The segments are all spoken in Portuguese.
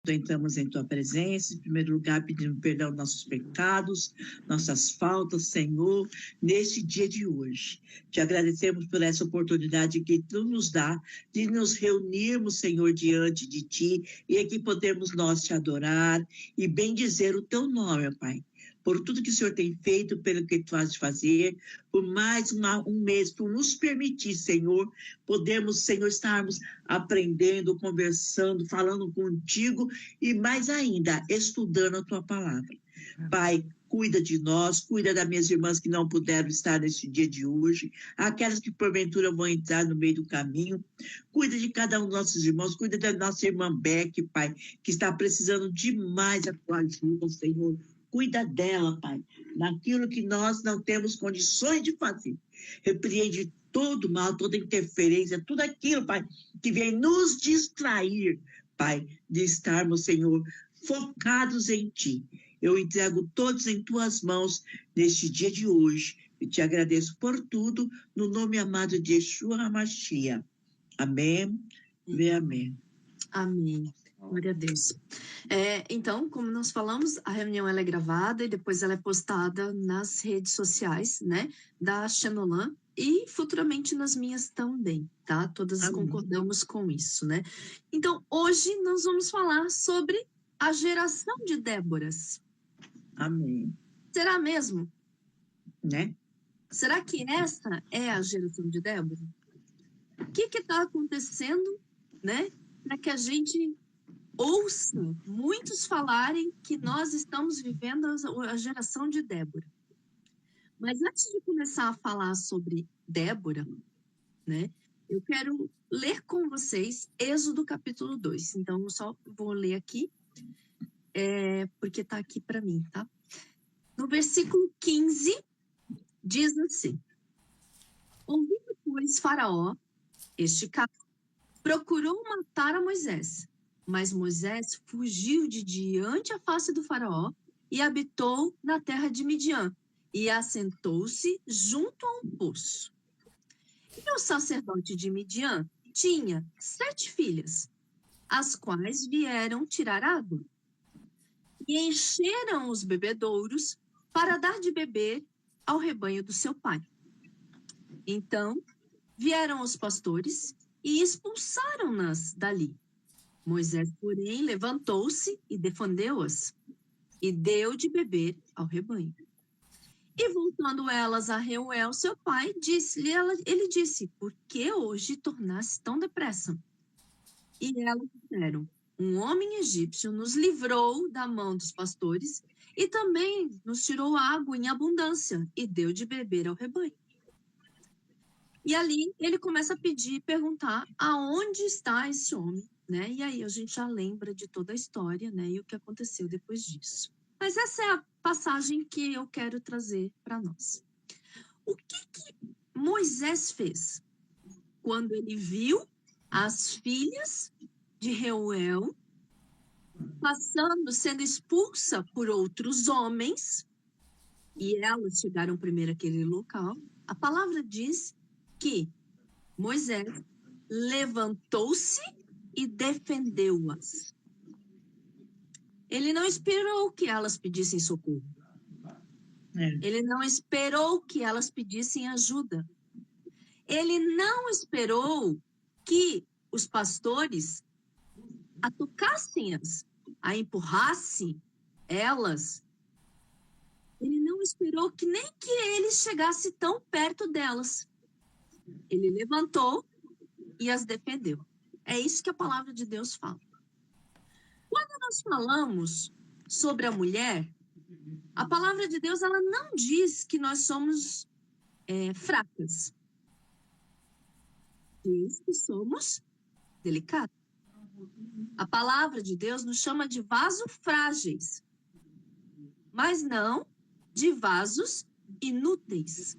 Entramos em tua presença, em primeiro lugar, pedindo perdão dos nossos pecados, nossas faltas, Senhor, neste dia de hoje. Te agradecemos por essa oportunidade que tu nos dá de nos reunirmos, Senhor, diante de ti, e aqui podemos nós te adorar e bendizer o teu nome, Pai. Por tudo que o Senhor tem feito, pelo que tu has de fazer, por mais um mês, por nos permitir, Senhor, podemos, Senhor, estarmos aprendendo, conversando, falando contigo e mais ainda, estudando a tua palavra. Pai, cuida de nós, cuida das minhas irmãs que não puderam estar neste dia de hoje, aquelas que porventura vão entrar no meio do caminho, cuida de cada um dos nossos irmãos, cuida da nossa irmã Beck, Pai, que está precisando demais da tua ajuda, Senhor. Cuida dela, Pai, naquilo que nós não temos condições de fazer. Repreende todo mal, toda interferência, tudo aquilo, Pai, que vem nos distrair, Pai, de estarmos, Senhor, focados em Ti. Eu entrego todos em Tuas mãos neste dia de hoje e te agradeço por tudo, no nome amado de Yeshua HaMashiach. Amém e amém. Amém. Glória a Deus. Então, como nós falamos, a reunião ela é gravada e depois ela é postada nas redes sociais, né, da Xenolan e futuramente nas minhas também, tá? Todas Amém. Concordamos com isso, né? Então, hoje nós vamos falar sobre a geração de Déboras. Amém. Será mesmo? Né? Será que essa é a geração de Débora? O que está acontecendo, né, para que a gente ouça muitos falarem que nós estamos vivendo a geração de Débora? Mas antes de começar a falar sobre Débora, né, eu quero ler com vocês Êxodo capítulo 2. Então, eu só vou ler aqui, porque está aqui para mim, tá? No versículo 15, diz assim: ouvindo, pois, Faraó este caso, procurou matar a Moisés, mas Moisés fugiu de diante a face do Faraó e habitou na terra de Midian e assentou-se junto a um poço. E o sacerdote de Midian tinha 7 filhas, as quais vieram tirar água e encheram os bebedouros para dar de beber ao rebanho do seu pai. Então vieram os pastores e expulsaram-nas dali. Moisés, porém, levantou-se e defendeu-as, e deu de beber ao rebanho. E voltando elas a Reuel, seu pai, ele disse: por que hoje tornaste tão depressa? E elas disseram: um homem egípcio nos livrou da mão dos pastores e também nos tirou água em abundância e deu de beber ao rebanho. E ali ele começa a perguntar aonde está esse homem, né? E aí a gente já lembra de toda a história, né? E o que aconteceu depois disso. Mas essa é a passagem que eu quero trazer para nós. O que Moisés fez quando ele viu as filhas de Reuel sendo expulsa por outros homens, e elas chegaram primeiro àquele local? A palavra diz que Moisés levantou-se e defendeu-as. Ele não esperou que elas pedissem socorro. Ele não esperou que elas pedissem ajuda. Ele não esperou que os pastores a tocassem-as, a empurrassem elas. Ele não esperou que nem que ele chegasse tão perto delas. Ele levantou e as defendeu. É isso que a palavra de Deus fala. Quando nós falamos sobre a mulher, a palavra de Deus ela não diz que nós somos fracas. Diz que somos delicadas. A palavra de Deus nos chama de vasos frágeis, mas não de vasos inúteis.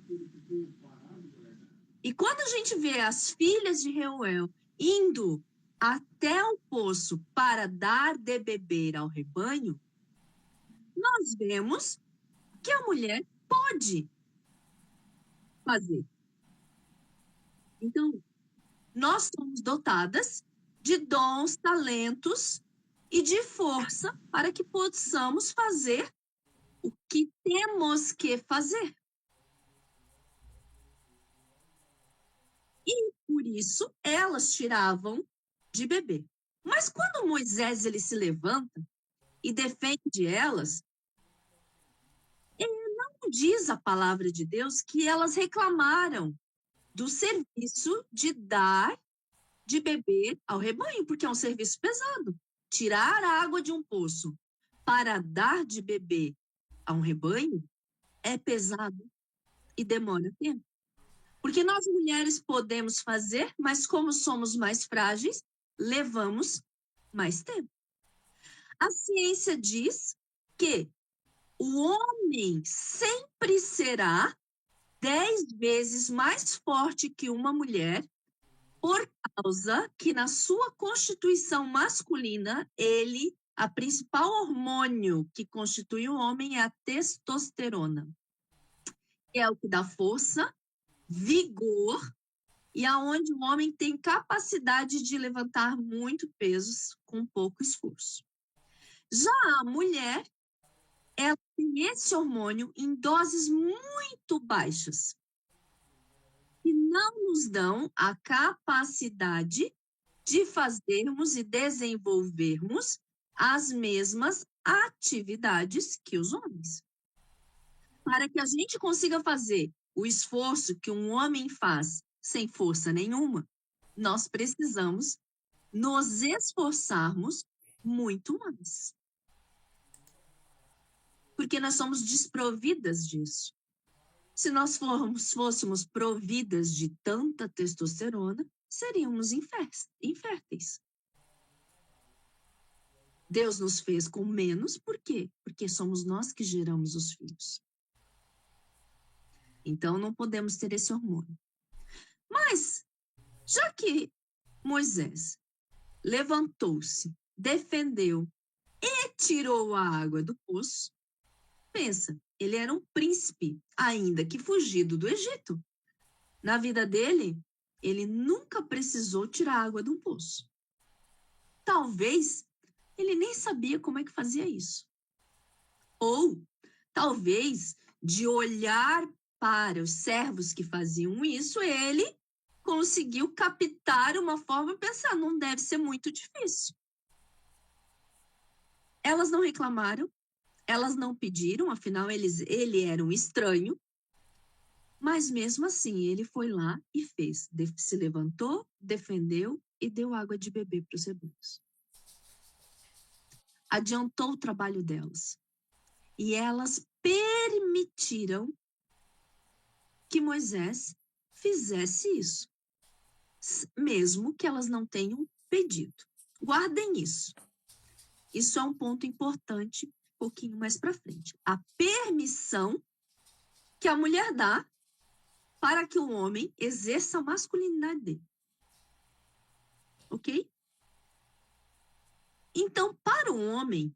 E quando a gente vê as filhas de Reuel indo até o poço para dar de beber ao rebanho, nós vemos que a mulher pode fazer. Então, nós somos dotadas de dons, talentos e de força para que possamos fazer o que temos que fazer. E por isso elas tiravam de beber. Mas quando Moisés ele se levanta e defende elas, ele não diz a palavra de Deus que elas reclamaram do serviço de dar de beber ao rebanho, porque é um serviço pesado. Tirar a água de um poço para dar de beber a um rebanho é pesado e demora tempo. Porque nós mulheres podemos fazer, mas como somos mais frágeis, levamos mais tempo. A ciência diz que o homem sempre será 10 vezes mais forte que uma mulher, por causa que na sua constituição masculina, a principal hormônio que constitui o homem é a testosterona. É o que dá força, vigor, e aonde o homem tem capacidade de levantar muito pesos com pouco esforço. Já a mulher, ela tem esse hormônio em doses muito baixas, que não nos dão a capacidade de fazermos e desenvolvermos as mesmas atividades que os homens. Para que a gente consiga fazer o esforço que um homem faz sem força nenhuma, nós precisamos nos esforçarmos muito mais. Porque nós somos desprovidas disso. Se nós fôssemos providas de tanta testosterona, seríamos inférteis. Deus nos fez com menos, por quê? Porque somos nós que geramos os filhos. Então, não podemos ter esse hormônio. Mas, já que Moisés levantou-se, defendeu e tirou a água do poço, pensa, ele era um príncipe, ainda que fugido do Egito. Na vida dele, ele nunca precisou tirar água de um poço. Talvez ele nem sabia como é que fazia isso. Ou, talvez, de olhar para os servos que faziam isso, ele conseguiu captar uma forma e pensar, não deve ser muito difícil. Elas não reclamaram, elas não pediram, afinal ele era um estranho, mas mesmo assim ele foi lá e fez. Se levantou, defendeu e deu água de beber para os rebanhos. Adiantou o trabalho delas. E elas permitiram que Moisés fizesse isso, mesmo que elas não tenham pedido. Guardem isso. Isso é um ponto importante, um pouquinho mais para frente. A permissão que a mulher dá para que o homem exerça a masculinidade dele. Ok? Então, para o homem,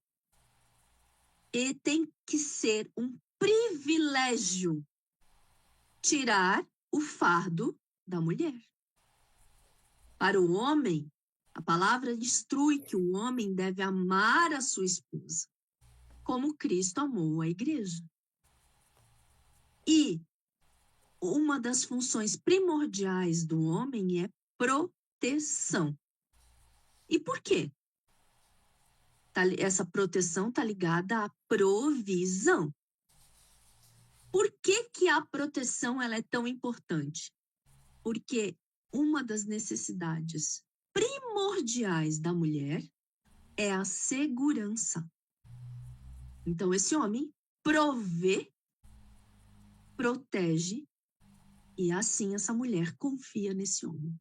ele tem que ser um privilégio tirar o fardo da mulher. Para o homem, a palavra instrui que o homem deve amar a sua esposa, como Cristo amou a igreja. E uma das funções primordiais do homem é proteção. E por quê? Essa proteção está ligada à provisão. Por que que a proteção ela é tão importante? Porque uma das necessidades primordiais da mulher é a segurança. Então, esse homem provê, protege, e assim essa mulher confia nesse homem.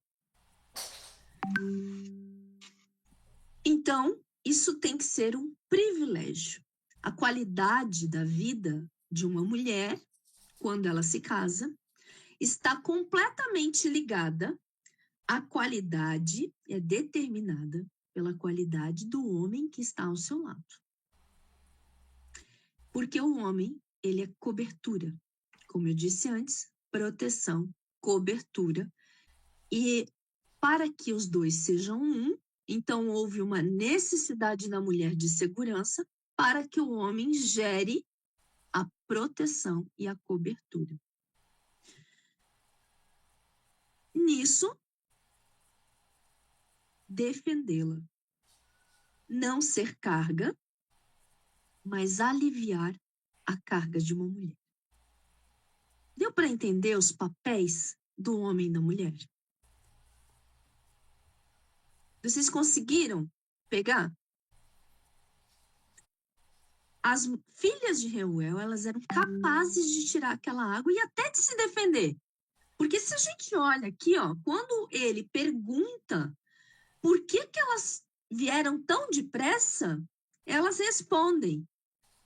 Então, isso tem que ser um privilégio. A qualidade da vida de uma mulher, quando ela se casa, está completamente ligada à qualidade, é determinada pela qualidade do homem que está ao seu lado. Porque o homem, ele é cobertura. Como eu disse antes, proteção, cobertura. E para que os dois sejam um, Então, houve uma necessidade na mulher de segurança para que o homem gere a proteção e a cobertura. Nisso, defendê-la. Não ser carga, mas aliviar a carga de uma mulher. Deu para entender os papéis do homem e da mulher? Vocês conseguiram pegar? As filhas de Reuel, elas eram capazes de tirar aquela água e até de se defender. Porque se a gente olha aqui, ó, quando ele pergunta por que elas vieram tão depressa, elas respondem: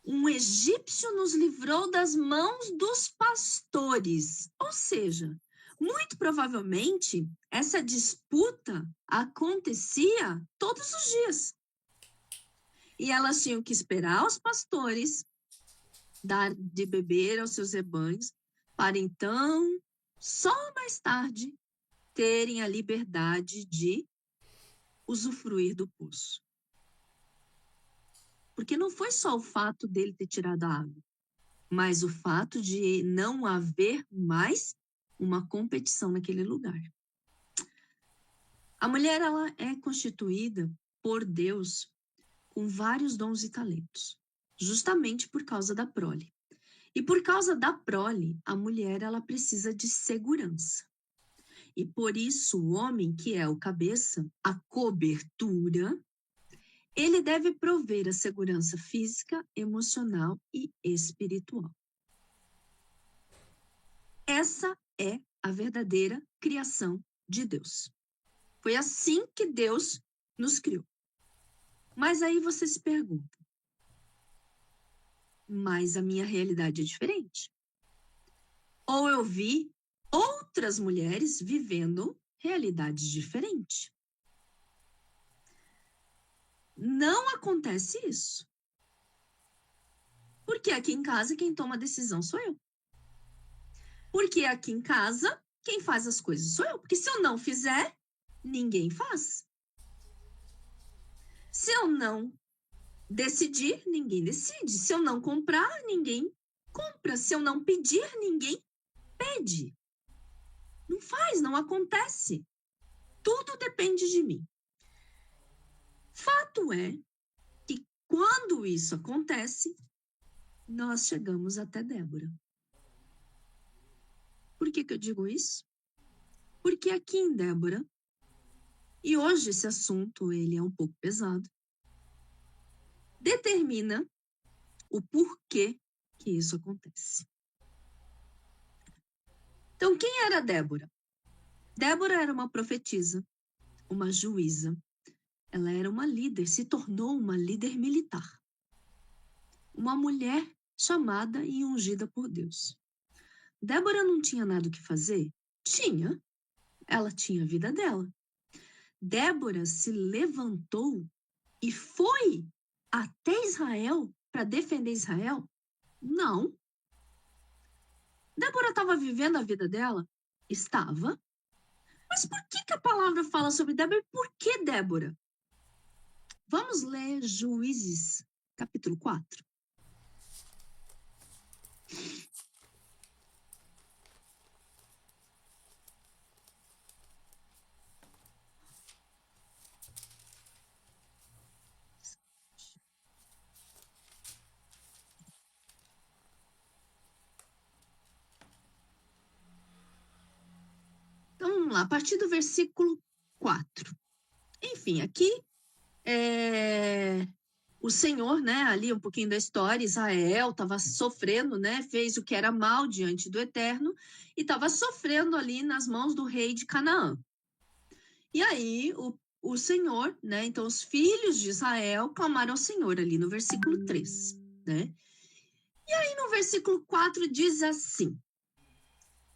um egípcio nos livrou das mãos dos pastores. Ou seja, muito provavelmente, essa disputa acontecia todos os dias. E elas tinham que esperar os pastores dar de beber aos seus rebanhos, para então, só mais tarde, terem a liberdade de usufruir do poço. Porque não foi só o fato dele ter tirado a água, mas o fato de não haver mais uma competição naquele lugar. A mulher, ela é constituída por Deus com vários dons e talentos, justamente por causa da prole. E por causa da prole, a mulher, ela precisa de segurança. E por isso, o homem, que é o cabeça, a cobertura, ele deve prover a segurança física, emocional e espiritual. Essa é a verdadeira criação de Deus. Foi assim que Deus nos criou. Mas aí você se pergunta, mas a minha realidade é diferente? Ou eu vi outras mulheres vivendo realidades diferentes? Não acontece isso. Porque aqui em casa quem toma a decisão sou eu. Porque aqui em casa quem faz as coisas sou eu. Porque se eu não fizer, ninguém faz. Se eu não decidir, ninguém decide. Se eu não comprar, ninguém compra. Se eu não pedir, ninguém pede. Não faz, não acontece. Tudo depende de mim. Fato é que quando isso acontece, nós chegamos até Débora. Por que eu digo isso? Porque aqui em Débora, e hoje esse assunto ele é um pouco pesado, determina o porquê que isso acontece. Então, quem era Débora? Débora era uma profetisa, uma juíza. Ela era uma líder, se tornou uma líder militar. Uma mulher chamada e ungida por Deus. Débora não tinha nada o que fazer? Tinha. Ela tinha a vida dela. Débora se levantou e foi até Israel para defender Israel? Não. Débora estava vivendo a vida dela? Estava. Mas por que a palavra fala sobre Débora e por que Débora? Vamos ler Juízes, capítulo 4. Então, vamos lá, a partir do versículo 4. Enfim, aqui o Senhor, né, ali um pouquinho da história, Israel estava sofrendo, né, fez o que era mal diante do Eterno e estava sofrendo ali nas mãos do rei de Canaã. E aí o Senhor, né, então os filhos de Israel clamaram ao Senhor ali no versículo 3, né? E aí no versículo 4 diz assim: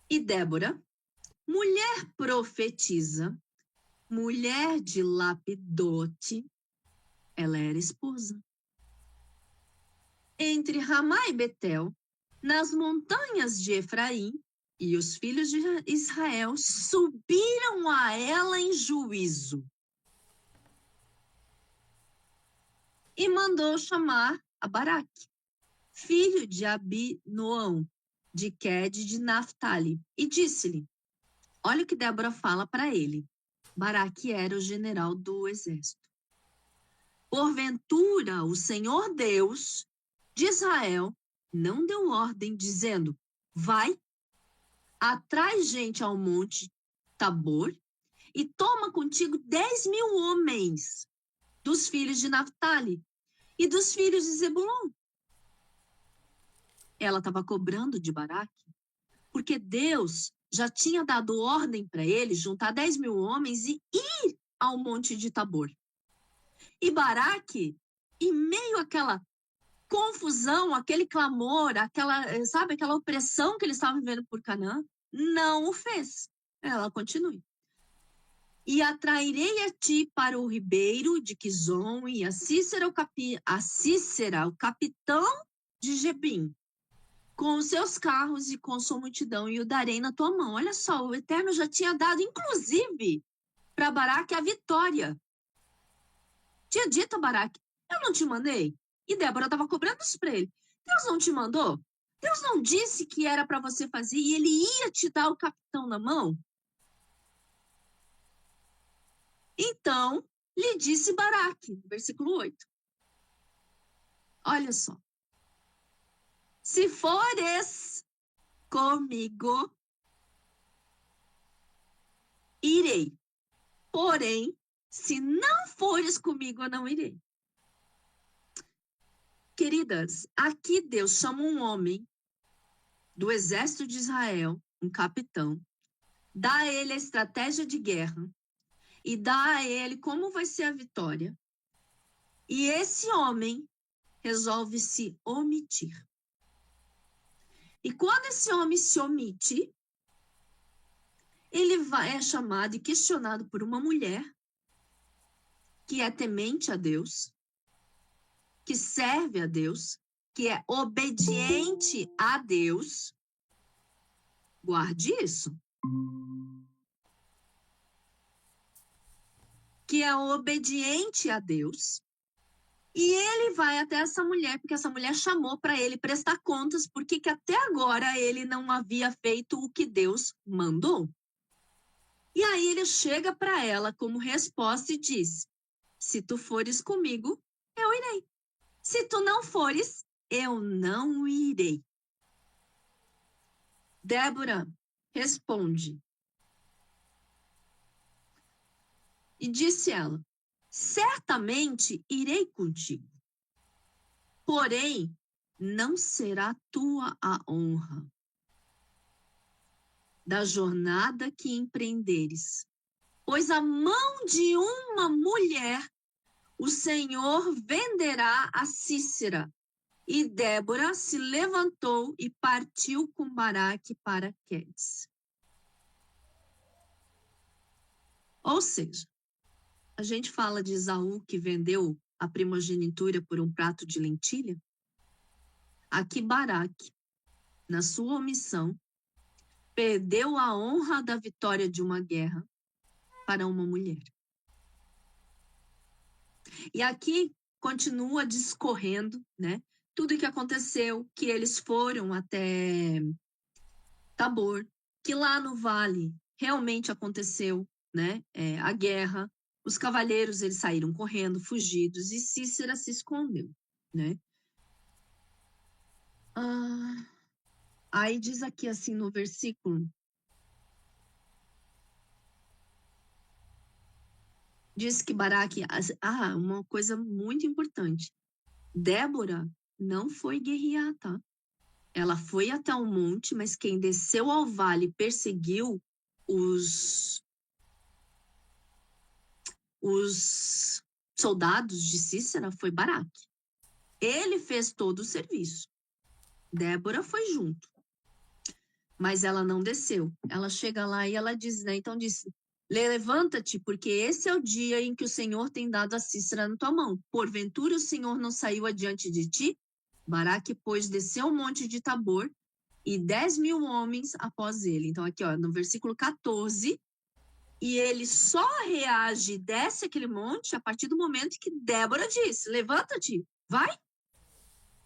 E Débora, mulher profetisa, mulher de Lapidote, ela era esposa. Entre Ramá e Betel, nas montanhas de Efraim, e os filhos de Israel subiram a ela em juízo. e mandou chamar a Baraque, filho de Abinoão, de Quede de Naphtali, e disse-lhe, olha o que Débora fala para ele. Baraque era o general do exército. Porventura, o Senhor Deus de Israel não deu ordem, dizendo, vai, atrai gente ao monte Tabor e toma contigo 10.000 homens dos filhos de Naphtali e dos filhos de Zebulon. Ela estava cobrando de Baraque, porque Deus já tinha dado ordem para ele juntar 10.000 homens e ir ao monte de Tabor. E Baraque, em meio àquela confusão, aquele clamor, aquela opressão que eles estavam vivendo por Canaã, não o fez. Ela continue. E atrairei a ti para o ribeiro de Quizon e a Sísera, o capitão de Jebim, com os seus carros e com sua multidão, e o darei na tua mão. Olha só, o Eterno já tinha dado, inclusive, para Baraque a vitória. Tinha dito a Baraque, eu não te mandei? E Débora estava cobrando isso para ele. Deus não te mandou? Deus não disse que era para você fazer e ele ia te dar o capitão na mão? Então, lhe disse Baraque, versículo 8. Olha só. Se fores comigo, irei. Porém, se não fores comigo, eu não irei. Queridas, aqui Deus chama um homem do exército de Israel, um capitão, dá a ele a estratégia de guerra e dá a ele como vai ser a vitória. E esse homem resolve se omitir. E quando esse homem se omite, ele é chamado e questionado por uma mulher que é temente a Deus, que serve a Deus, que é obediente a Deus. Guarde isso. Que é obediente a Deus. E ele vai até essa mulher, porque essa mulher chamou para ele prestar contas, porque que até agora ele não havia feito o que Deus mandou. E aí ele chega para ela como resposta e diz, se tu fores comigo, eu irei. Se tu não fores, eu não irei. Débora responde. E disse ela, certamente irei contigo. Porém, não será tua a honra da jornada que empreenderes, pois a mão de uma mulher o Senhor venderá a Sísera. E Débora se levantou e partiu com Baraque para Quedes. Ou seja, a gente fala de Esaú que vendeu a primogenitura por um prato de lentilha. Aqui Baraque, na sua omissão, perdeu a honra da vitória de uma guerra para uma mulher. E aqui continua discorrendo, né? Tudo o que aconteceu, que eles foram até Tabor, que lá no vale realmente aconteceu, né? A guerra. Os cavaleiros eles saíram correndo, fugidos, e Sísera se escondeu, né? Aí diz aqui assim no versículo, diz que Baraque, uma coisa muito importante, Débora não foi guerrear, tá? Ela foi até o monte, mas quem desceu ao vale e perseguiu os soldados de Sísera foi Baraque. Ele fez todo o serviço. Débora foi junto. Mas ela não desceu. Ela chega lá e ela diz, né? Então diz, levanta-te, porque esse é o dia em que o Senhor tem dado a Sísera na tua mão. Porventura o Senhor não saiu adiante de ti? Baraque, pois, desceu o monte de Tabor e 10.000 homens após ele. Então aqui, ó, no versículo 14, E ele só reage e desce aquele monte a partir do momento que Débora disse: levanta-te, vai.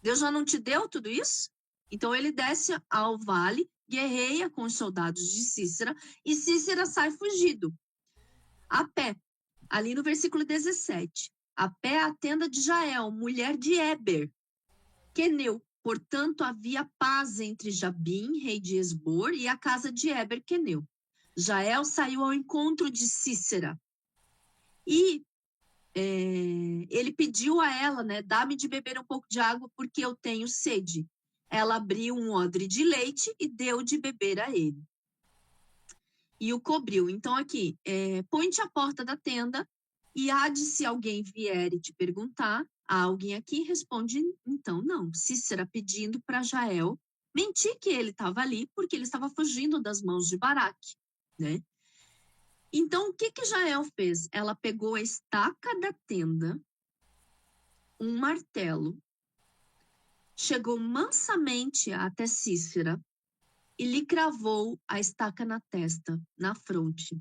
Deus já não te deu tudo isso? Então ele desce ao vale, guerreia com os soldados de Cícera, e Cícera sai fugido, a pé. Ali no versículo 17. A pé a tenda de Jael, mulher de Éber, queneu. Portanto, havia paz entre Jabim, rei de Esbor, e a casa de Éber, queneu. Jael saiu ao encontro de Cícera. E ele pediu a ela, né, dá-me de beber um pouco de água porque eu tenho sede. Ela abriu um odre de leite e deu de beber a ele. E o cobriu. Então aqui, põe-te à porta da tenda e há de se alguém vier e te perguntar, há alguém aqui? Responde, então, não. Cícera pedindo para Jael mentir que ele estava ali porque ele estava fugindo das mãos de Baraque, né? Então, o que Jael fez? Ela pegou a estaca da tenda, um martelo, chegou mansamente até Cícera e lhe cravou a estaca na testa, na fronte.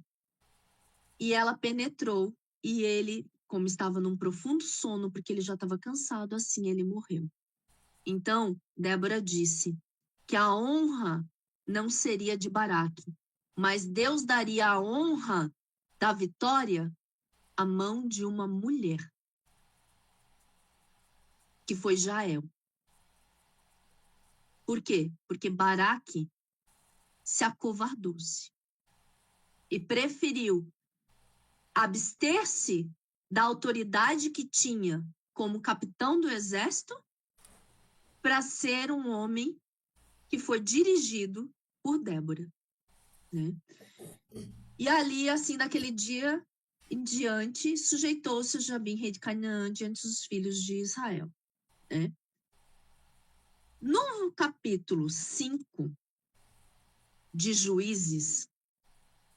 E ela penetrou e ele, como estava num profundo sono, porque ele já estava cansado, assim ele morreu. Então, Débora disse que a honra não seria de Baraque, mas Deus daria a honra da vitória à mão de uma mulher, que foi Jael. Por quê? Porque Baraque se acovardou-se e preferiu abster-se da autoridade que tinha como capitão do exército para ser um homem que foi dirigido por Débora, né? E ali, assim, daquele dia em diante, sujeitou-se a Jabim, rei de Canaã, diante dos filhos de Israel, né? No capítulo 5 de Juízes,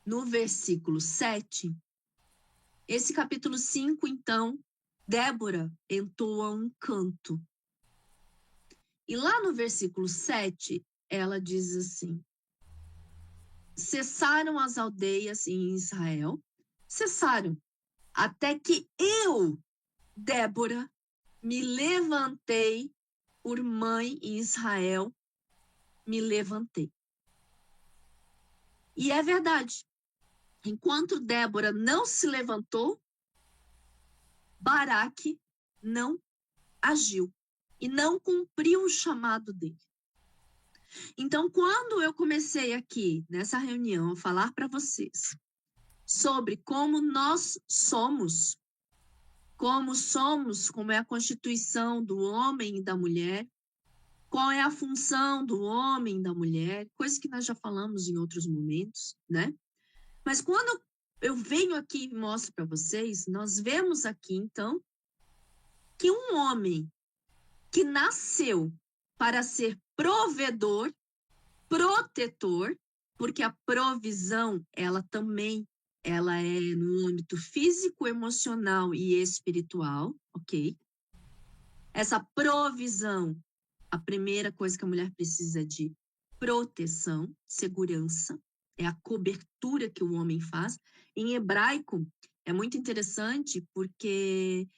no versículo 7, esse capítulo 5, então, Débora entoa um canto. E lá no versículo 7, ela diz assim: cessaram as aldeias em Israel, cessaram, até que eu, Débora, me levantei por mãe em Israel, me levantei. E é verdade. Enquanto Débora não se levantou, Baraque não agiu e não cumpriu o chamado dele. Então, quando eu comecei aqui, nessa reunião, a falar para vocês sobre como nós somos, como é a constituição do homem e da mulher, qual é a função do homem e da mulher, coisa que nós já falamos em outros momentos, né? Mas quando eu venho aqui e mostro para vocês, nós vemos aqui, então, que um homem que nasceu para ser provedor, protetor, porque a provisão, ela é no âmbito físico, emocional e espiritual, ok? Essa provisão, a primeira coisa que a mulher precisa é de proteção, segurança, é a cobertura que o homem faz. Em hebraico, é muito interessante porque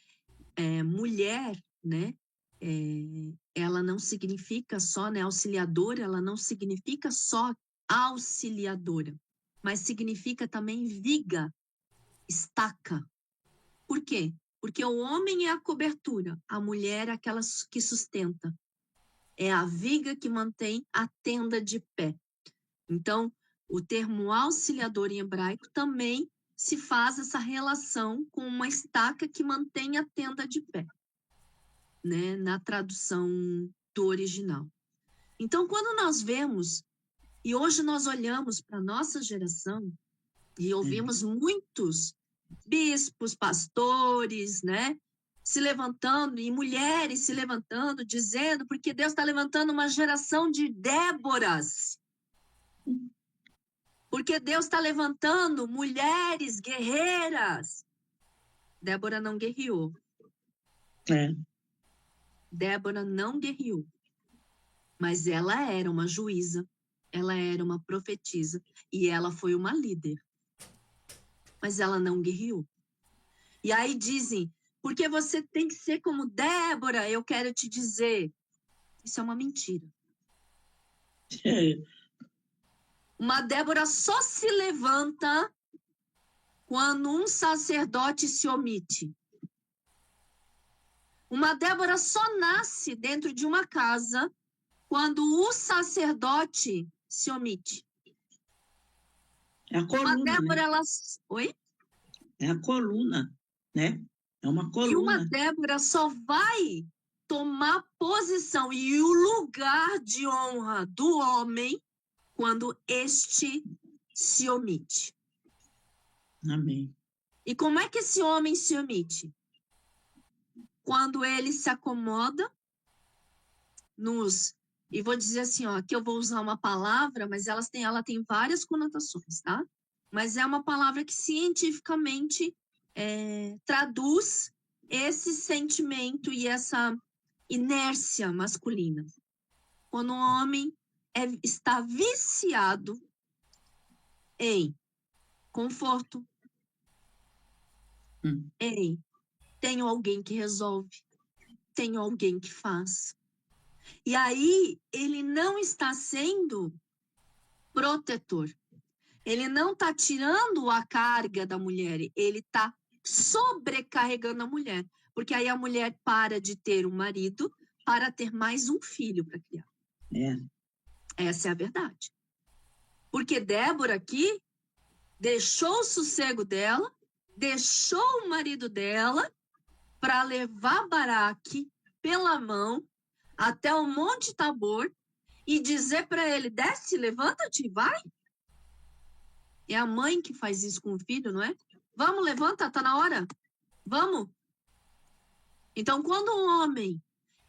mulher, né, ela não significa só, né, auxiliadora, ela não significa só auxiliadora, mas significa também viga, estaca. Por quê? Porque o homem é a cobertura, a mulher é aquela que sustenta. É a viga que mantém a tenda de pé. Então, o termo auxiliador em hebraico também se faz essa relação com uma estaca que mantém a tenda de pé, né, na tradução do original. Então, quando nós vemos, e hoje nós olhamos para a nossa geração e ouvimos muitos bispos, pastores, né, se levantando, e mulheres se levantando, dizendo, porque Deus está levantando uma geração de Déboras. Porque Deus está levantando mulheres guerreiras. Débora não guerreou. Débora não guerreou. Mas ela era uma juíza, ela era uma profetisa e ela foi uma líder. mas ela não guerreou. E aí dizem, porque você tem que ser como Débora, eu quero te dizer, isso é uma mentira. Uma Débora só se levanta quando um sacerdote se omite. Uma Débora só nasce dentro de uma casa quando o sacerdote se omite. É a coluna, Uma Débora, né? ela... Oi? É a coluna, né? É uma E uma coluna. Débora só vai tomar posição e o lugar de honra do homem quando este se omite. Amém. E como é que esse homem se omite? Quando ele se acomoda nos... E vou dizer assim, ó, que eu vou usar uma palavra, mas ela tem várias conotações, tá? Mas é uma palavra que cientificamente traduz esse sentimento e essa inércia masculina. Quando o homem está viciado em conforto, em tenho alguém que resolve, tenho alguém que faz. E aí ele não está sendo protetor. Ele não está tirando a carga da mulher, ele está sobrecarregando a mulher. Porque aí a mulher para de ter um marido para ter mais um filho para criar. Essa é a verdade. Porque Débora aqui deixou o sossego dela, deixou o marido dela para levar Baraque pela mão até o Monte Tabor e dizer para ele, desce, levanta-te, vai. É a mãe que faz isso com o filho, não é? Vamos, levanta, tá na hora. Vamos. Então, quando o homem,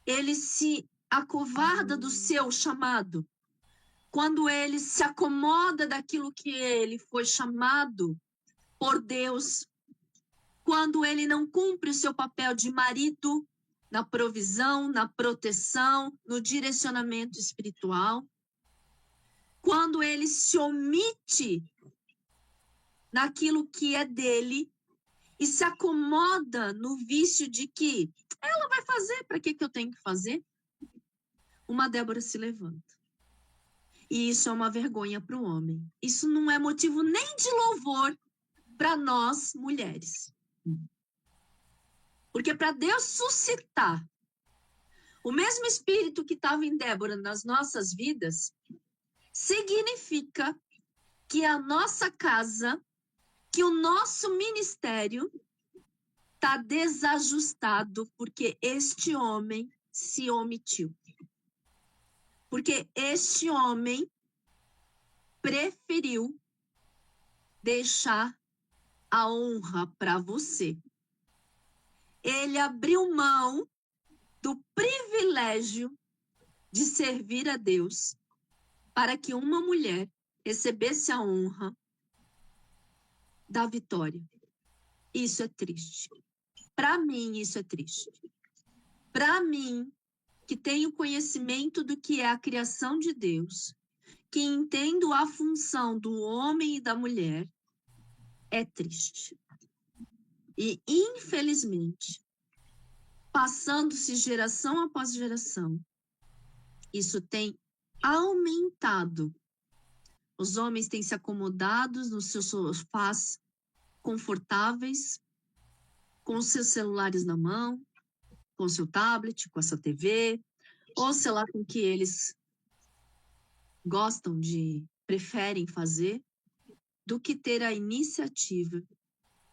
ele se acovarda do seu chamado, quando ele se acomoda daquilo que ele foi chamado por Deus, quando ele não cumpre o seu papel de marido na provisão, na proteção, no direcionamento espiritual, quando ele se omite naquilo que é dele e se acomoda no vício de que ela vai fazer, para que eu tenho que fazer? Uma Débora se levanta. E isso é uma vergonha para o homem. Isso não é motivo nem de louvor para nós, mulheres. Porque para Deus suscitar o mesmo espírito que estava em Débora nas nossas vidas, significa que a nossa casa, que o nosso ministério está desajustado porque este homem se omitiu. Porque este homem preferiu deixar a honra para você. Ele abriu mão do privilégio de servir a Deus para que uma mulher recebesse a honra da vitória. Isso é triste. Para mim, isso é triste. Para mim, que tenho conhecimento do que é a criação de Deus, que entendo a função do homem e da mulher, é triste. E, infelizmente, passando-se geração após geração, isso tem aumentado. Os homens têm se acomodado nos seus sofás confortáveis, com os seus celulares na mão, com o seu tablet, com essa TV, ou sei lá com que eles preferem fazer, do que ter a iniciativa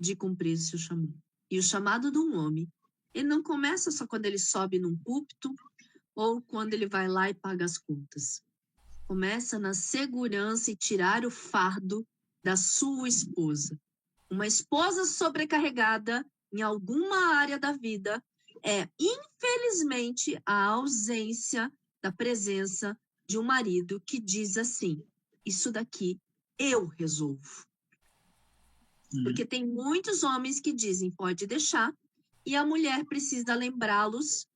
de cumprir o seu chamado. E o chamado de um homem, ele não começa só quando ele sobe num púlpito ou quando ele vai lá e paga as contas. Começa na segurança e tirar o fardo da sua esposa. Uma esposa sobrecarregada em alguma área da vida é, infelizmente, a ausência da presença de um marido que diz assim, isso daqui eu resolvo. Porque tem muitos homens que dizem, pode deixar, e a mulher precisa lembrá-los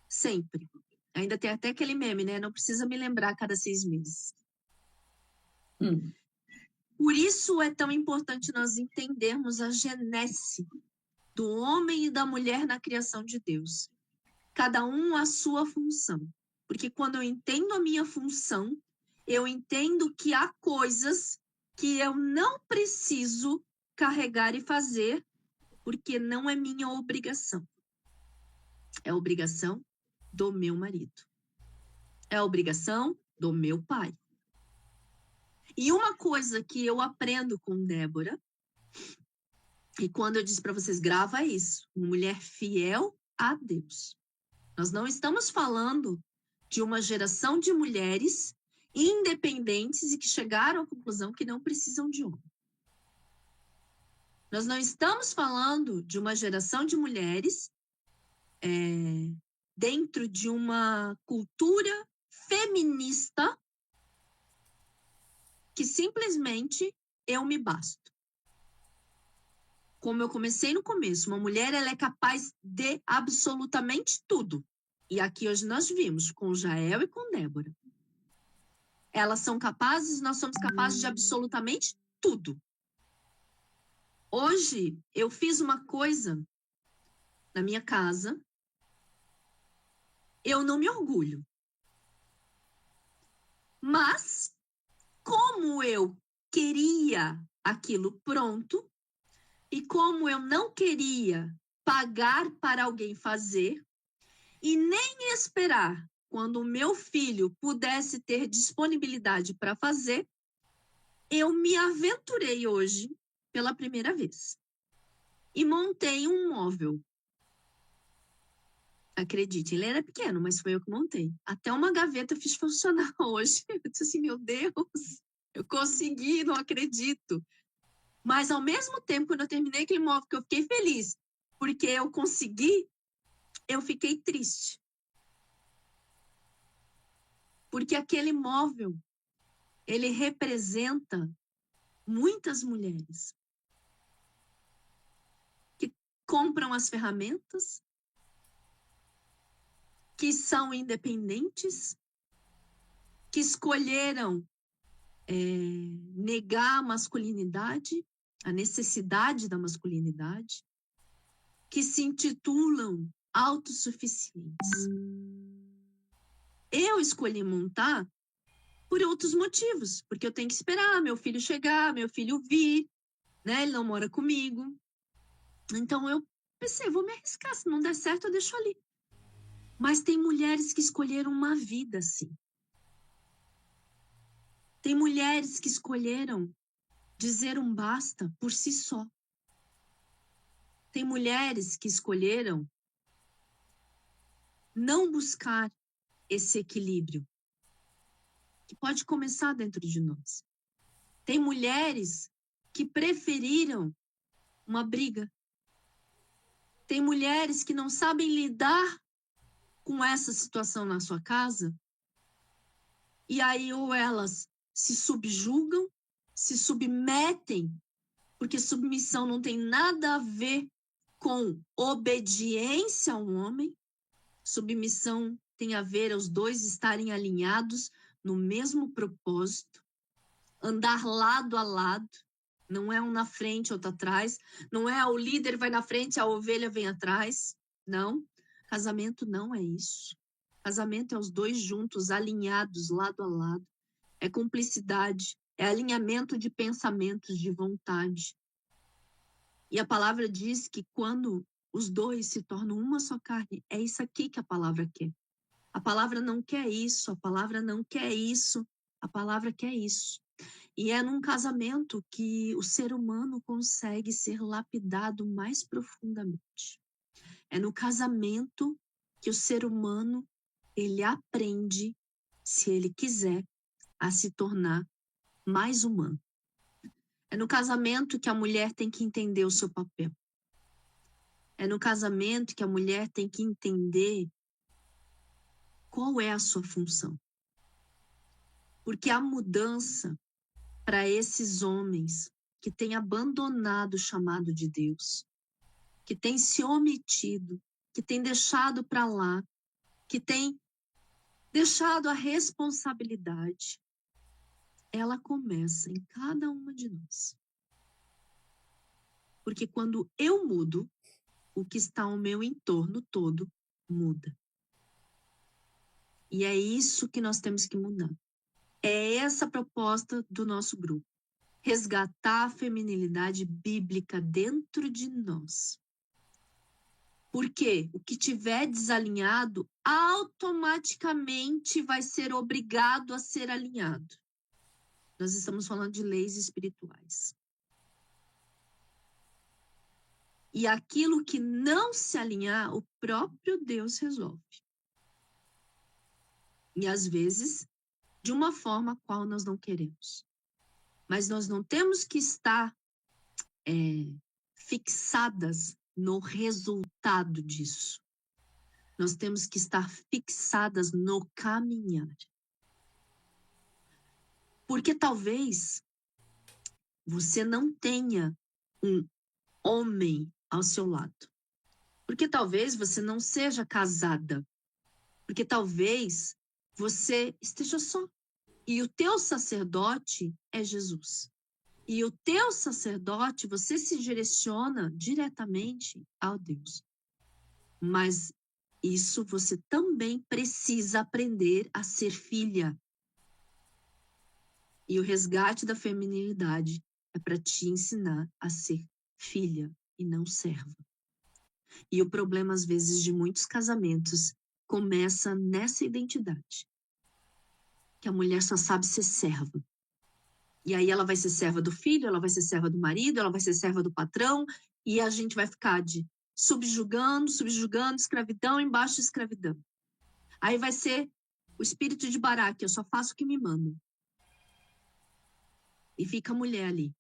sempre. Ainda tem até aquele meme, né? Não precisa me lembrar a cada 6 meses. Por isso é tão importante nós entendermos a genese do homem e da mulher na criação de Deus. Cada um a sua função. Porque quando eu entendo a minha função, eu entendo que há coisas que eu não preciso carregar e fazer, porque não é minha obrigação. É obrigação do meu marido. É obrigação do meu pai. E uma coisa que eu aprendo com Débora, e quando eu disse para vocês, grava isso, uma mulher fiel a Deus. Nós não estamos falando de uma geração de mulheres independentes e que chegaram à conclusão que não precisam de homem. Nós não estamos falando de uma geração de mulheres dentro de uma cultura feminista que simplesmente eu me basto. Como eu comecei no começo, uma mulher ela é capaz de absolutamente tudo. E aqui hoje nós vimos com Jael e com Débora. Elas são capazes, nós somos capazes de absolutamente tudo. Hoje eu fiz uma coisa na minha casa, eu não me orgulho. Mas, como eu queria aquilo pronto, e como eu não queria pagar para alguém fazer, e nem esperar quando o meu filho pudesse ter disponibilidade para fazer, eu me aventurei hoje pela primeira vez. E montei um móvel. Acredite, ele era pequeno, mas foi eu que montei. Até uma gaveta eu fiz funcionar hoje. Eu disse assim, meu Deus, eu consegui, não acredito. Mas ao mesmo tempo, quando eu terminei aquele móvel, que eu fiquei feliz, porque eu consegui, eu fiquei triste. Porque aquele móvel, ele representa muitas mulheres que compram as ferramentas, que são independentes, que escolheram negar a masculinidade, a necessidade da masculinidade, que se intitulam autossuficientes. Eu escolhi montar por outros motivos, porque eu tenho que esperar meu filho chegar, meu filho vir, né? Ele não mora comigo. Então eu pensei, vou me arriscar, se não der certo eu deixo ali. Mas tem mulheres que escolheram uma vida assim. Tem mulheres que escolheram dizer um basta por si só. Tem mulheres que escolheram não buscar esse equilíbrio, que pode começar dentro de nós. Tem mulheres que preferiram uma briga. Tem mulheres que não sabem lidar com essa situação na sua casa, e aí ou elas se subjugam, se submetem, porque submissão não tem nada a ver com obediência ao homem, submissão tem a ver os dois estarem alinhados no mesmo propósito, andar lado a lado, não é um na frente, outro atrás, não é o líder vai na frente, a ovelha vem atrás, não. Casamento não é isso. Casamento é os dois juntos, alinhados, lado a lado. É cumplicidade, é alinhamento de pensamentos, de vontade. E a palavra diz que quando os dois se tornam uma só carne, é isso aqui que a palavra quer. A palavra não quer isso, a palavra não quer isso, a palavra quer isso. E é num casamento que o ser humano consegue ser lapidado mais profundamente. É no casamento que o ser humano, ele aprende, se ele quiser, a se tornar mais humano. É no casamento que a mulher tem que entender o seu papel. É no casamento que a mulher tem que entender qual é a sua função. Porque a mudança para esses homens que têm abandonado o chamado de Deus, que têm se omitido, que têm deixado para lá, que têm deixado a responsabilidade, ela começa em cada uma de nós. Porque quando eu mudo, o que está ao meu entorno todo muda. E é isso que nós temos que mudar. É essa a proposta do nosso grupo. Resgatar a feminilidade bíblica dentro de nós. Porque o que tiver desalinhado, automaticamente vai ser obrigado a ser alinhado. Nós estamos falando de leis espirituais. E aquilo que não se alinhar, o próprio Deus resolve. E às vezes, de uma forma a qual nós não queremos. Mas nós não temos que estar fixadas no resultado disso. Nós temos que estar fixadas no caminhar. Porque talvez você não tenha um homem ao seu lado. Porque talvez você não seja casada. Porque talvez você esteja só. E o teu sacerdote é Jesus. E o teu sacerdote, você se direciona diretamente ao Deus. Mas isso você também precisa aprender a ser filha. E o resgate da feminilidade é para te ensinar a ser filha e não serva. E o problema, às vezes, de muitos casamentos começa nessa identidade. Que a mulher só sabe ser serva. E aí ela vai ser serva do filho, ela vai ser serva do marido, ela vai ser serva do patrão, e a gente vai ficar de subjugando, escravidão embaixo de escravidão. Aí vai ser o espírito de Baraque, eu só faço o que me mandam. E fica a mulher ali,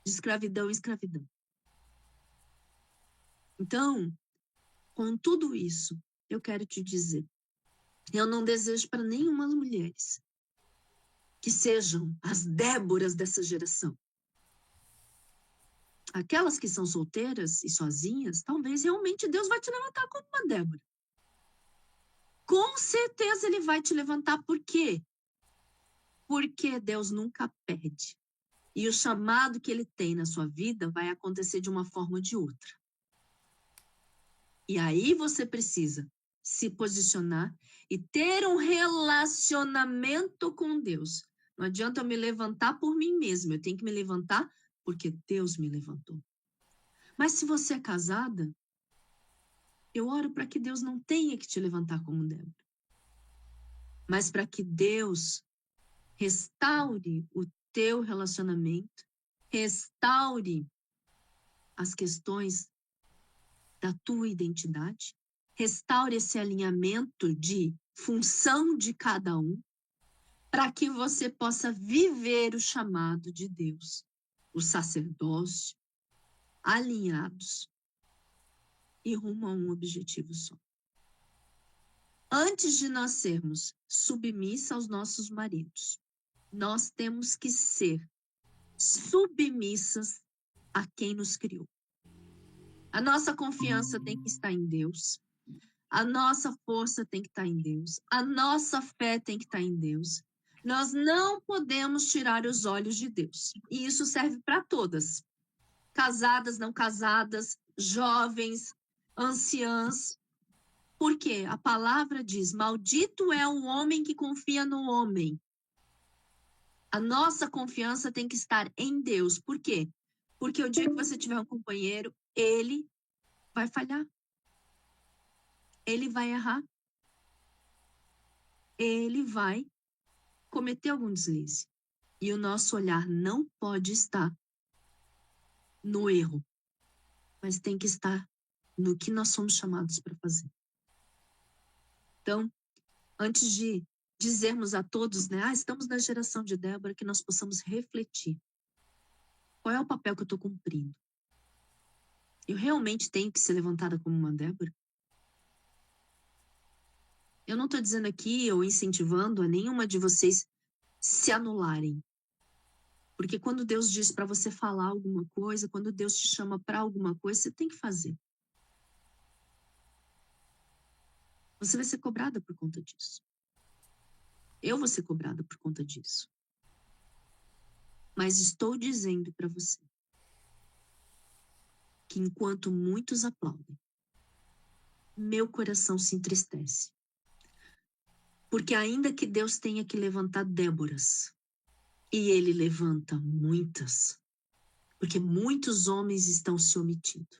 de escravidão em escravidão. Então, com tudo isso, eu quero te dizer, eu não desejo para nenhuma das mulheres que sejam as Déboras dessa geração. Aquelas que são solteiras e sozinhas, talvez realmente Deus vai te levantar como uma Débora. Com certeza ele vai te levantar. Por quê? Porque Deus nunca perde. E o chamado que ele tem na sua vida vai acontecer de uma forma ou de outra. E aí você precisa se posicionar e ter um relacionamento com Deus. Não adianta eu me levantar por mim mesma, eu tenho que me levantar porque Deus me levantou. Mas se você é casada, eu oro para que Deus não tenha que te levantar como Débora, mas para que Deus restaure o teu relacionamento, restaure as questões da tua identidade, restaure esse alinhamento de função de cada um, para que você possa viver o chamado de Deus, o sacerdócio, alinhados e rumo a um objetivo só. Antes de nós sermos submissas aos nossos maridos, nós temos que ser submissas a quem nos criou. A nossa confiança tem que estar em Deus. A nossa força tem que estar em Deus. A nossa fé tem que estar em Deus. Nós não podemos tirar os olhos de Deus. E isso serve para todas. Casadas, não casadas, jovens, anciãs. Porque a palavra diz, maldito é o homem que confia no homem. A nossa confiança tem que estar em Deus. Por quê? Porque o dia que você tiver um companheiro, ele vai falhar. Ele vai errar. Ele vai cometer algum deslize. E o nosso olhar não pode estar no erro, mas tem que estar no que nós somos chamados para fazer. Então, antes de dizermos a todos, né, estamos na geração de Débora, que nós possamos refletir. Qual é o papel que eu estou cumprindo? Eu realmente tenho que ser levantada como uma Débora? Eu não estou dizendo aqui ou incentivando a nenhuma de vocês se anularem. Porque quando Deus diz para você falar alguma coisa, quando Deus te chama para alguma coisa, você tem que fazer. Você vai ser cobrada por conta disso. Eu vou ser cobrada por conta disso. Mas estou dizendo para você que enquanto muitos aplaudem, meu coração se entristece. Porque ainda que Deus tenha que levantar Déboras, e Ele levanta muitas, porque muitos homens estão se omitindo.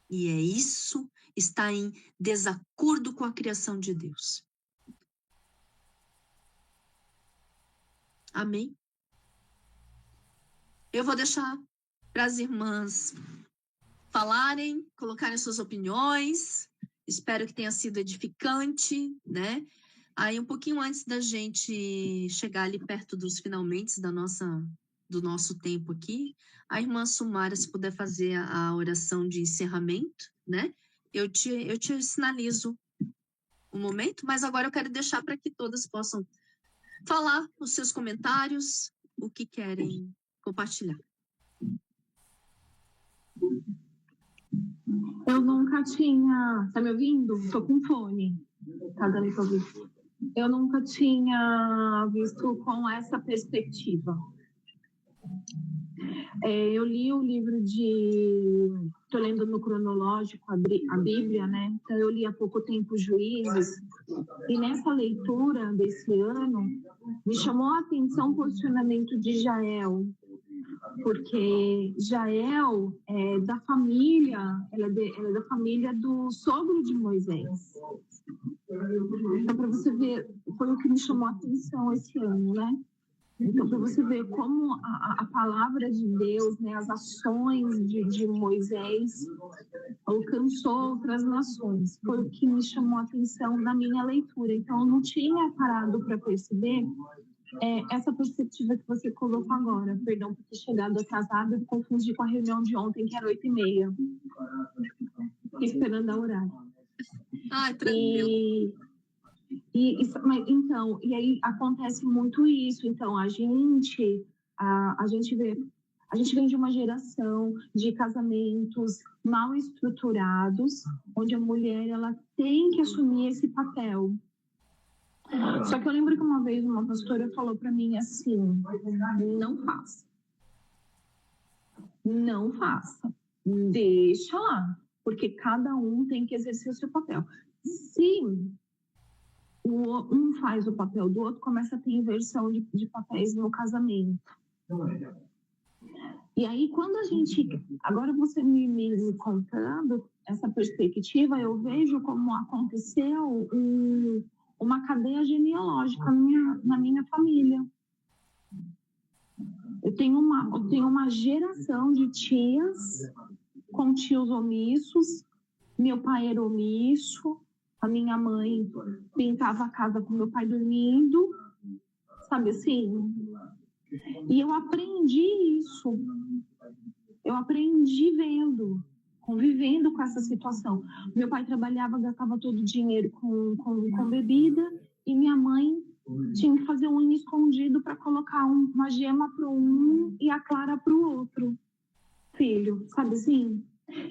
E é isso, está em desacordo com a criação de Deus. Amém? Eu vou deixar para as irmãs falarem, colocarem suas opiniões. Espero que tenha sido edificante, né? Aí, um pouquinho antes da gente chegar ali perto dos finalmente do nosso tempo aqui, a irmã Sumara, se puder fazer a oração de encerramento, né? Eu te sinalizo um momento, mas agora eu quero deixar para que todas possam falar os seus comentários, o que querem compartilhar. Eu nunca tinha... Tá me ouvindo? Tô com fone. Tá dando pra ouvir? Eu nunca tinha visto com essa perspectiva. Eu li o livro Tô lendo no cronológico a Bíblia, né? Então, eu li há pouco tempo Juízes. E nessa leitura desse ano, me chamou a atenção o posicionamento de Jael. Porque Jael é da família, ela é da família do sogro de Moisés. Então, para você ver, foi o que me chamou a atenção esse ano, né? Então, para você ver como a palavra de Deus, né, as ações de Moisés alcançou outras nações. Foi o que me chamou a atenção na minha leitura. Então, eu não tinha parado para perceber essa perspectiva que você colocou agora. Perdão por ter chegado atrasada, eu confundi com a reunião de ontem, que era 8h30. Fiquei esperando a horário. Ai, tranquilo. Então, e aí acontece muito isso. Então, a gente vem de uma geração de casamentos mal estruturados, onde a mulher ela tem que assumir esse papel. Só que eu lembro que uma vez uma pastora falou para mim assim: não faça. Não faça. Deixa lá, porque cada um tem que exercer o seu papel. Se um faz o papel do outro, começa a ter inversão de papéis no casamento. E aí, quando a gente... Agora você me contando essa perspectiva, eu vejo como aconteceu uma cadeia genealógica na minha família. Eu tenho uma geração de tias com tios omissos, meu pai era omisso, a minha mãe pintava a casa com meu pai dormindo, sabe assim? E eu aprendi isso. Eu aprendi convivendo com essa situação. Meu pai trabalhava, gastava todo o dinheiro com bebida, e minha mãe tinha que fazer unha escondido para colocar uma gema para um e a clara para o outro filho, sabe assim?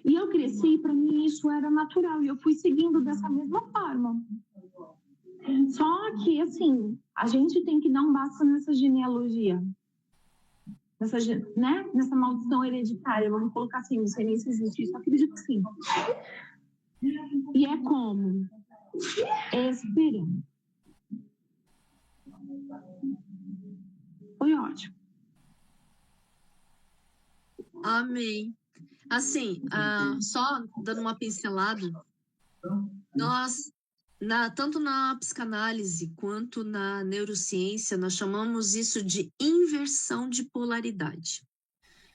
E eu cresci, para mim isso era natural, e eu fui seguindo dessa mesma forma. Só que, assim, a gente tem que dar um basta nessa genealogia, nessa maldição hereditária, vamos colocar assim, não sei nem se existe isso, acredito que sim. E é como? Esperando. Foi ótimo. Amém. Assim, só dando uma pincelada, nós, tanto na psicanálise quanto na neurociência, nós chamamos isso de inversão de polaridade.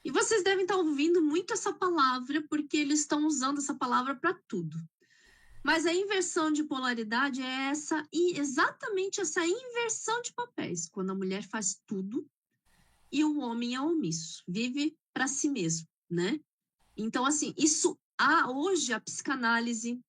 E vocês devem estar ouvindo muito essa palavra, porque eles estão usando essa palavra para tudo. Mas a inversão de polaridade é exatamente essa inversão de papéis, quando a mulher faz tudo e o homem é omisso, vive para si mesmo, né? Então, assim, hoje a psicanálise,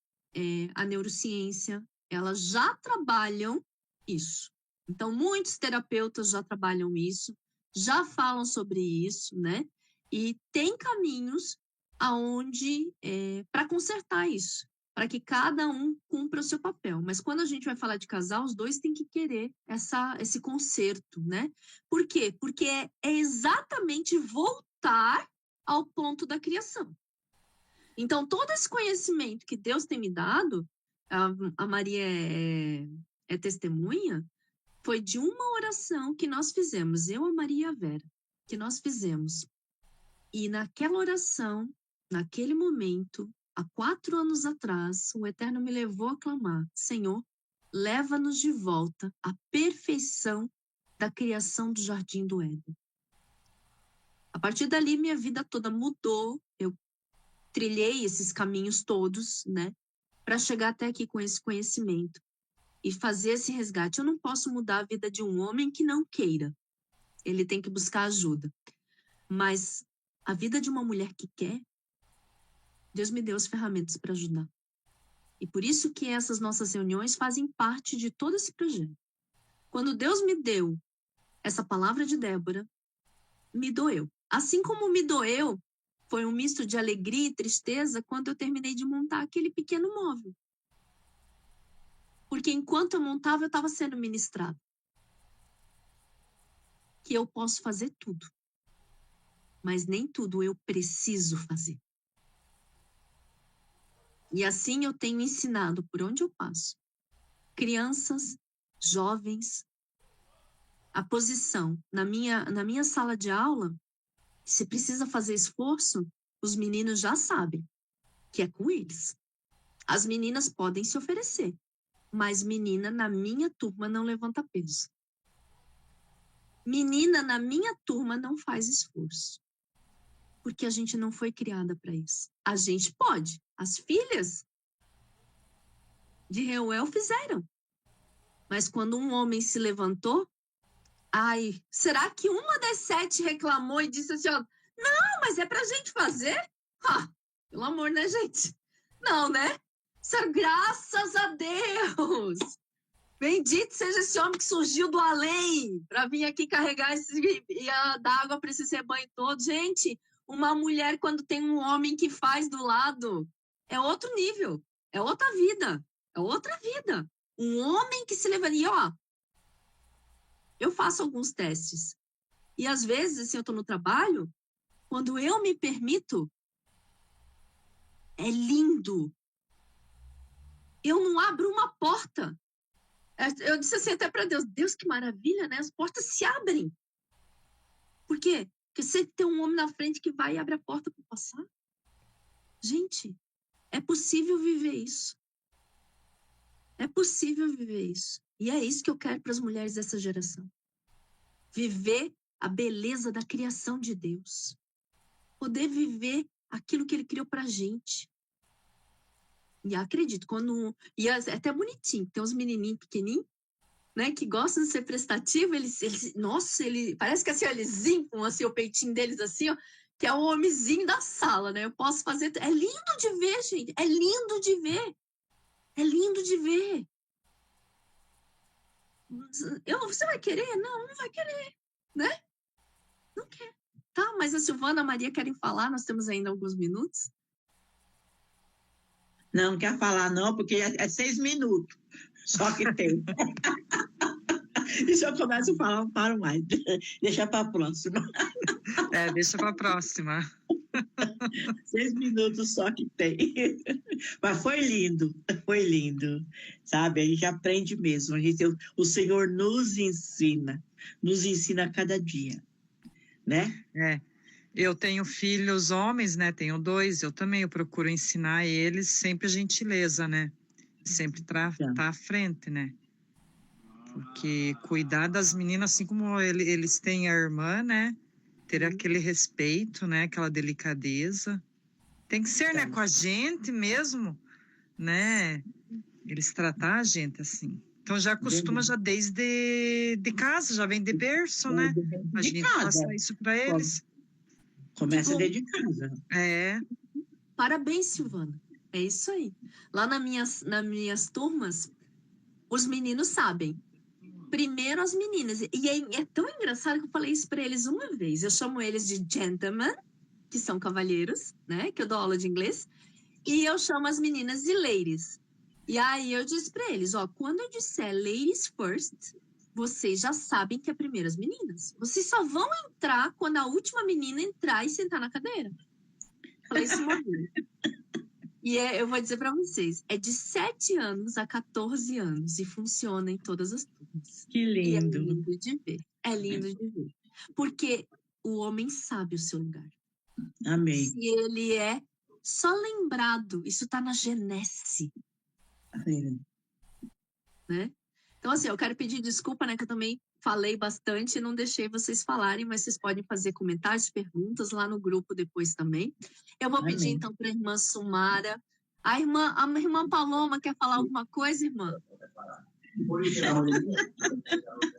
a neurociência, elas já trabalham isso. Então, muitos terapeutas já trabalham isso, já falam sobre isso, né? E tem caminhos aonde para consertar isso. para que cada um cumpra o seu papel. Mas quando a gente vai falar de casal, os dois têm que querer esse conserto, né? Por quê? Porque é exatamente voltar ao ponto da criação. Então, todo esse conhecimento que Deus tem me dado, a Maria é testemunha, foi de uma oração que nós fizemos, eu, a Maria e a Vera, que nós fizemos. E naquela oração, naquele momento, há 4 anos atrás, o Eterno me levou a clamar: Senhor, leva-nos de volta à perfeição da criação do Jardim do Éden. A partir dali, minha vida toda mudou. Eu trilhei esses caminhos todos, né, para chegar até aqui com esse conhecimento e fazer esse resgate. Eu não posso mudar a vida de um homem que não queira. Ele tem que buscar ajuda. Mas a vida de uma mulher que quer, Deus me deu as ferramentas para ajudar. E por isso que essas nossas reuniões fazem parte de todo esse projeto. Quando Deus me deu essa palavra de Débora, me doeu. Assim como me doeu, foi um misto de alegria e tristeza quando eu terminei de montar aquele pequeno móvel. Porque enquanto eu montava, eu estava sendo ministrado. Que eu posso fazer tudo. Mas nem tudo eu preciso fazer. E assim eu tenho ensinado por onde eu passo. Crianças, jovens, a posição na minha sala de aula, se precisa fazer esforço, os meninos já sabem que é com eles. As meninas podem se oferecer, mas menina na minha turma não levanta peso. Menina na minha turma não faz esforço. Porque a gente não foi criada para isso. A gente pode. As filhas de Reuel fizeram. Mas quando um homem se levantou, ai, será que uma das 7 reclamou e disse assim, ó, não, mas é pra gente fazer? Pelo amor, né, gente? Não, né? Graças a Deus! Bendito seja esse homem que surgiu do além para vir aqui carregar e dar água para esse rebanho todo. Gente, uma mulher, quando tem um homem que faz do lado, é outro nível, é outra vida, é outra vida. Um homem que se levanta. E, ó, eu faço alguns testes. E, às vezes, assim, eu estou no trabalho, quando eu me permito, é lindo. Eu não abro uma porta. Eu disse assim até para Deus, Deus, que maravilha, né? As portas se abrem. Por quê? Porque você tem um homem na frente que vai e abre a porta para passar. Gente, é possível viver isso. É possível viver isso. E é isso que eu quero para as mulheres dessa geração. Viver a beleza da criação de Deus. Poder viver aquilo que Ele criou para a gente. E acredito, e é até bonitinho, tem uns menininhos pequenininhos, né, que gostam de ser prestativo, nossa, parece que assim, eles limpam assim, o peitinho deles assim, ó, que é o homenzinho da sala, né, eu posso fazer, é lindo de ver, gente, é lindo de ver, é lindo de ver. Você vai querer? Não vai querer, né, não quer, tá, mas a Silvana e a Maria querem falar, nós temos ainda alguns minutos. Não quer falar não, porque é 6 minutos, só que tem. E se eu começo a falar, não paro mais. Deixa para a próxima. Deixa para a próxima. 6 minutos só que tem. Mas foi lindo, sabe? A gente aprende mesmo. O Senhor nos ensina a cada dia, né? Eu tenho filhos homens, né? Tenho 2, eu também procuro ensinar eles sempre a gentileza, né? Sempre tá à frente, né? Porque cuidar das meninas, assim como eles têm a irmã, né? Ter aquele respeito, né? Aquela delicadeza. Tem que ser, né? Com a gente mesmo, né? Eles tratar a gente assim. Então já costuma já desde de casa, já vem de berço, né? A gente passa isso para eles. Começa desde casa. Parabéns, Silvana. É isso aí. Lá nas minhas turmas, os meninos sabem. Primeiro as meninas. E é tão engraçado que eu falei isso para eles uma vez. Eu chamo eles de gentlemen, que são cavalheiros, né? Que eu dou aula de inglês. E eu chamo as meninas de ladies. E aí eu disse para eles, ó, quando eu disser ladies first, vocês já sabem que é primeiro as meninas. Vocês só vão entrar quando a última menina entrar e sentar na cadeira. Falei isso uma vez. E eu vou dizer para vocês, é de 7 anos a 14 anos e funciona em todas as turmas. Que lindo. E é lindo de ver. É lindo de ver. Porque o homem sabe o seu lugar. Amém. Se ele é só lembrado, isso está na Genese. Né? Então, assim, eu quero pedir desculpa, né, que eu também falei bastante e não deixei vocês falarem, mas vocês podem fazer comentários, perguntas lá no grupo depois também. Eu vou pedir, então, para a irmã Sumara. A irmã Paloma quer falar alguma coisa, irmã?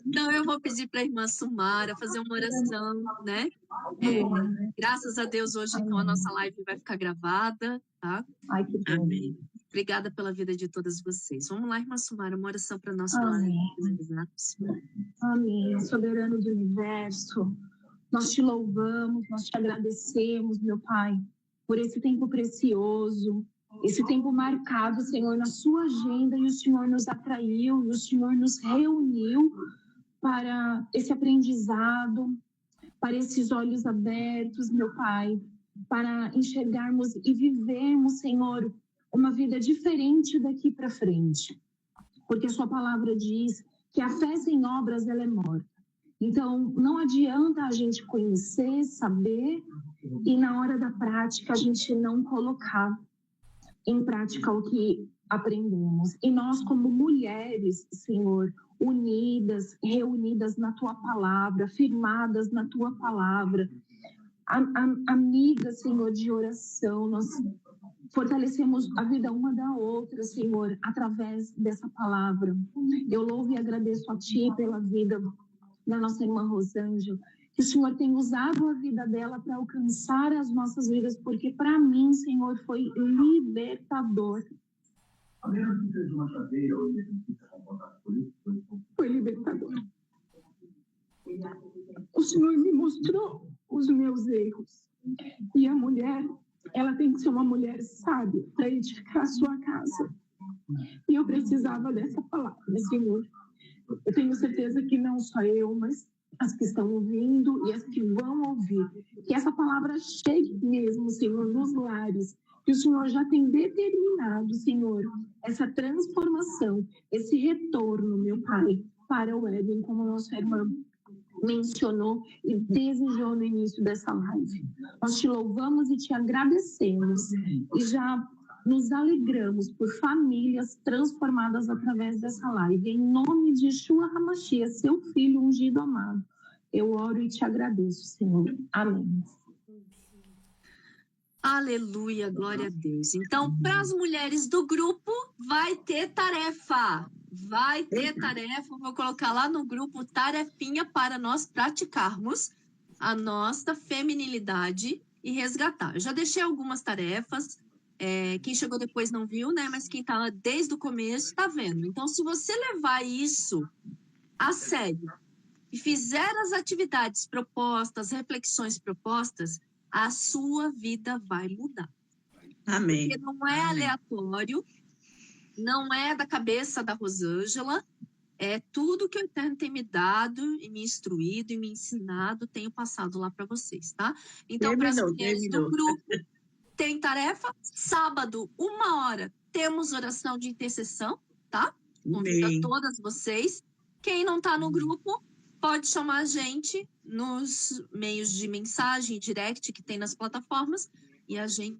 Então, eu vou pedir para a irmã Sumara fazer uma oração, né? Graças a Deus, hoje, então, a nossa live vai ficar gravada, tá? Ai, que bom. Amém. Obrigada pela vida de todas vocês. Vamos lá, irmã Sumara, uma oração para nós. Amém. Amém. Soberano do universo, nós te louvamos, nós te agradecemos, meu Pai, por esse tempo precioso, esse tempo marcado, Senhor, na sua agenda, e o Senhor nos atraiu, e o Senhor nos reuniu para esse aprendizado, para esses olhos abertos, meu Pai, para enxergarmos e vivermos, Senhor, uma vida diferente daqui para frente. Porque a sua palavra diz que a fé sem obras, ela é morta. Então, não adianta a gente conhecer, saber, e na hora da prática a gente não colocar em prática o que aprendemos. E nós, como mulheres, Senhor, unidas, reunidas na tua palavra, firmadas na tua palavra, amigas, Senhor, de oração, nós fortalecemos a vida uma da outra, Senhor, através dessa palavra. Eu louvo e agradeço a Ti pela vida da nossa irmã Rosângela, que o Senhor tem usado a vida dela para alcançar as nossas vidas, porque para mim, Senhor, foi libertador. Foi libertador. O Senhor me mostrou os meus erros. E a mulher, ela tem que ser uma mulher sábia para edificar a sua casa. E eu precisava dessa palavra, Senhor. Eu tenho certeza que não só eu, mas as que estão ouvindo e as que vão ouvir, que essa palavra chegue mesmo, Senhor, nos lares, que o Senhor já tem determinado, Senhor, essa transformação, esse retorno, meu Pai, para o Éden, como nossa irmã mencionou e desejou no início dessa live. Nós te louvamos e te agradecemos e já nos alegramos por famílias transformadas através dessa live. Em nome de Yeshua HaMashiach, seu Filho ungido amado, eu oro e te agradeço, Senhor. Amém. Aleluia, glória a Deus. Então, para as mulheres do grupo, vai ter tarefa. Vai ter tarefa. Vou colocar lá no grupo tarefinha para nós praticarmos a nossa feminilidade e resgatar. Eu já deixei algumas tarefas. Quem chegou depois não viu, né? Mas quem está desde o começo está vendo. Então, se você levar isso a sério e fizer as atividades propostas, reflexões propostas, a sua vida vai mudar. Amém. Porque não é aleatório, não é da cabeça da Rosângela, é tudo que o Eterno tem me dado e me instruído e me ensinado, tenho passado lá para vocês, tá? Então, para as mulheres do grupo, tem tarefa. Sábado, 1h, temos oração de intercessão, tá? Convido a todas vocês. Quem não está no grupo, pode chamar a gente nos meios de mensagem, direct que tem nas plataformas, e a gente